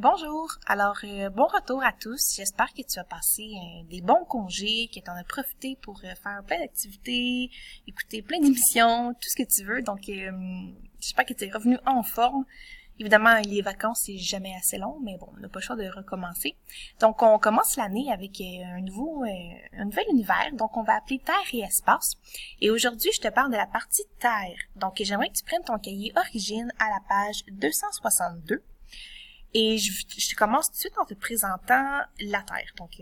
Bonjour, alors bon retour à tous, j'espère que tu as passé des bons congés, que tu en as profité pour faire plein d'activités, écouter plein d'émissions, tout ce que tu veux, donc j'espère que tu es revenu en forme. Évidemment, les vacances, c'est jamais assez long, mais bon, on n'a pas le choix de recommencer. Donc, on commence l'année avec un nouvel univers, donc on va appeler Terre et Espace. Et aujourd'hui, je te parle de la partie Terre. Donc, j'aimerais que tu prennes ton cahier Origine à la page 262. Et je commence tout de suite en te présentant la Terre. Donc,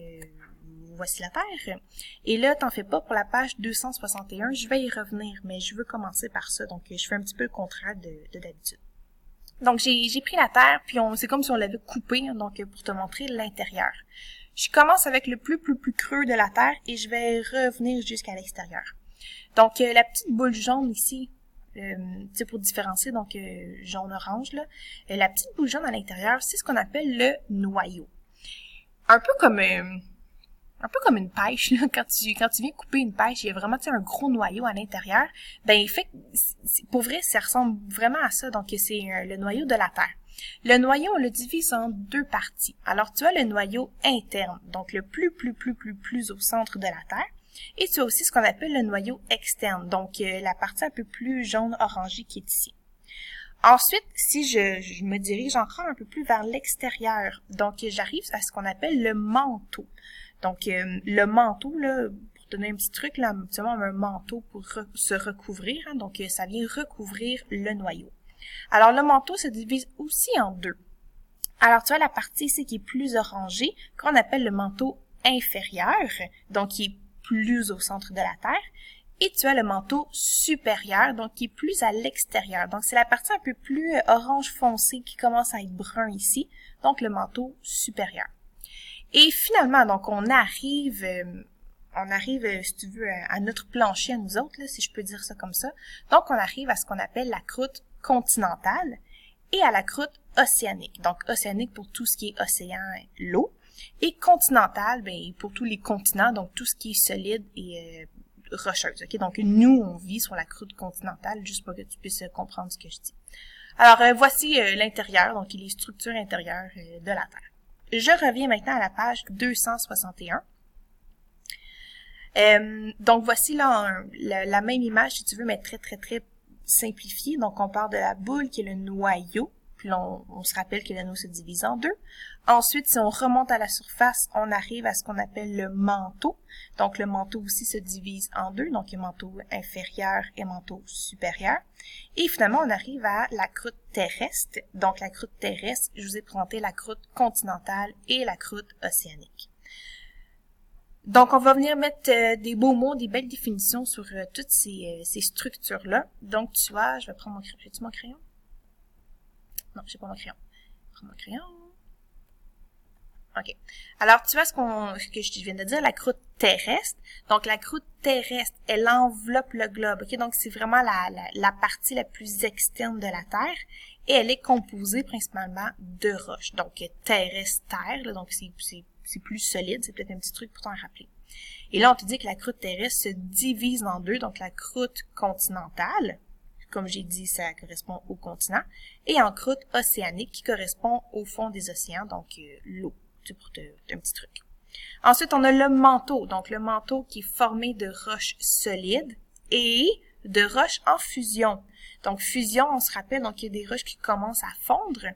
voici la Terre. Et là, t'en fais pas, pour la page 261, je vais y revenir, mais je veux commencer par ça. Donc, je fais un petit peu le contraire de d'habitude. Donc, j'ai pris la Terre, puis c'est comme si on l'avait coupée, donc pour te montrer l'intérieur. Je commence avec le plus creux de la Terre et je vais revenir jusqu'à l'extérieur. Donc, la petite boule jaune ici, pour différencier, donc jaune-orange, là, la petite boule jaune à l'intérieur, c'est ce qu'on appelle le noyau. Un peu comme une pêche, là, quand tu viens couper une pêche, il y a vraiment un gros noyau à l'intérieur. Ben, fait pour vrai, ça ressemble vraiment à ça. Donc, c'est le noyau de la Terre. Le noyau, on le divise en deux parties. Alors, tu as le noyau interne, donc le plus au centre de la Terre. Et tu as aussi ce qu'on appelle le noyau externe, donc la partie un peu plus jaune-orangée qui est ici. Ensuite, si je me dirige encore un peu plus vers l'extérieur, donc j'arrive à ce qu'on appelle le manteau. Donc, le manteau, là, pour donner un petit truc, là, un manteau pour se recouvrir, hein, donc ça vient recouvrir le noyau. Alors, le manteau se divise aussi en deux. Alors, tu as la partie ici qui est plus orangée, qu'on appelle le manteau inférieur, donc qui est plus au centre de la Terre, et tu as le manteau supérieur, donc qui est plus à l'extérieur. Donc, c'est la partie un peu plus orange foncé qui commence à être brun ici, donc le manteau supérieur. Et finalement, donc, on arrive, si tu veux, à notre plancher à nous autres, là, si je peux dire ça comme ça. Donc, on arrive à ce qu'on appelle la croûte continentale et à la croûte océanique. Donc, océanique pour tout ce qui est océan, l'eau. Et continentale, ben, pour tous les continents, donc tout ce qui est solide et rocheuse. Okay? Donc, nous, on vit sur la croûte continentale, juste pour que tu puisses comprendre ce que je dis. Alors, voici l'intérieur, donc les structures intérieures de la Terre. Je reviens maintenant à la page 261. Donc, voici là la même image, si tu veux, mais très simplifiée. Donc, on part de la boule qui est le noyau. Puis là, on se rappelle que l'anneau se divise en deux. Ensuite, si on remonte à la surface, on arrive à ce qu'on appelle le manteau. Donc, le manteau aussi se divise en deux. Donc, il y a manteau inférieur et manteau supérieur. Et finalement, on arrive à la croûte terrestre. Donc, la croûte terrestre, je vous ai présenté la croûte continentale et la croûte océanique. Donc, on va venir mettre des beaux mots, des belles définitions sur toutes ces structures-là. Donc, tu vois, je vais prendre mon crayon. J'ai-tu mon crayon? Non, j'ai pas mon crayon. Prends mon crayon. OK. Alors, tu vois ce que je viens de dire, la croûte terrestre. Donc, la croûte terrestre, elle enveloppe le globe. OK? Donc, c'est vraiment la partie la plus externe de la Terre. Et elle est composée principalement de roches. Donc, terrestre, terre. Là, donc, c'est plus solide. C'est peut-être un petit truc pour t'en rappeler. Et là, on te dit que la croûte terrestre se divise en deux. Donc, la croûte continentale, comme j'ai dit, ça correspond au continent, et en croûte océanique qui correspond au fond des océans, donc l'eau, pour un petit truc. Ensuite, on a le manteau, donc le manteau qui est formé de roches solides et de roches en fusion. Donc, fusion, on se rappelle, donc il y a des roches qui commencent à fondre.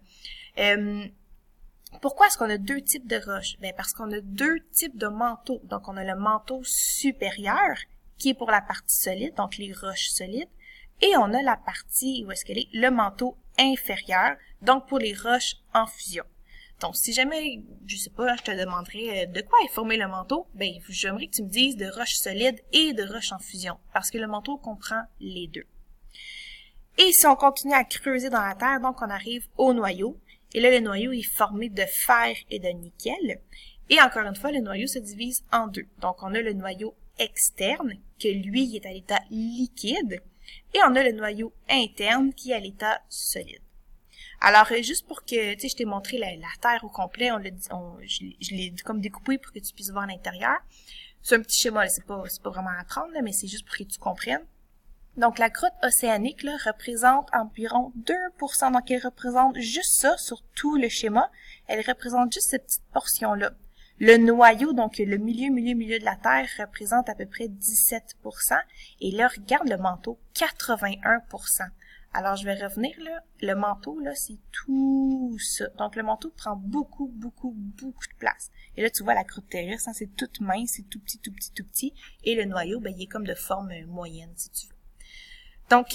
Pourquoi est-ce qu'on a deux types de roches? Ben, parce qu'on a deux types de manteaux. Donc, on a le manteau supérieur, qui est pour la partie solide, donc les roches solides, et on a la partie, où est-ce qu'elle est? Le manteau inférieur, donc pour les roches en fusion. Donc, si jamais, je sais pas, je te demanderais de quoi est formé le manteau, ben, j'aimerais que tu me dises de roches solides et de roches en fusion, parce que le manteau comprend les deux. Et si on continue à creuser dans la Terre, donc on arrive au noyau, et là, le noyau est formé de fer et de nickel, et encore une fois, le noyau se divise en deux. Donc, on a le noyau externe, que lui, il est à l'état liquide, et on a le noyau interne qui est à l'état solide. Alors, juste pour que, tu sais, je t'ai montré la Terre au complet, je l'ai comme découpé pour que tu puisses voir l'intérieur. C'est un petit schéma, c'est pas vraiment à apprendre, là, mais c'est juste pour que tu comprennes. Donc, la croûte océanique là, représente environ 2%. Donc, elle représente juste ça sur tout le schéma. Elle représente juste cette petite portion-là. Le noyau, donc le milieu de la Terre, représente à peu près 17%. Et là, regarde le manteau, 81%. Alors, je vais revenir là. Le manteau, là, c'est tout ça. Donc, le manteau prend beaucoup de place. Et là, tu vois la croûte terrestre, hein, c'est toute mince, c'est tout petit. Et le noyau, ben, il est comme de forme moyenne, si tu veux. Donc,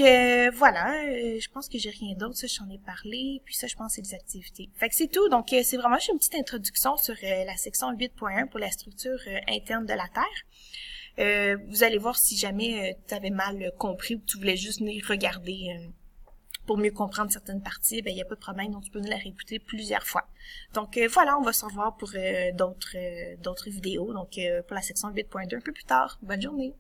voilà, je pense que j'ai rien d'autre, ça, j'en ai parlé, puis ça, je pense, c'est des activités. Fait que c'est tout, donc c'est vraiment juste une petite introduction sur la section 8.1 pour la structure interne de la Terre. Vous allez voir si jamais tu avais mal compris ou que tu voulais juste venir regarder pour mieux comprendre certaines parties, ben il n'y a pas de problème, donc tu peux nous la réécouter plusieurs fois. Donc voilà, on va se revoir pour d'autres vidéos, donc pour la section 8.2 un peu plus tard. Bonne journée!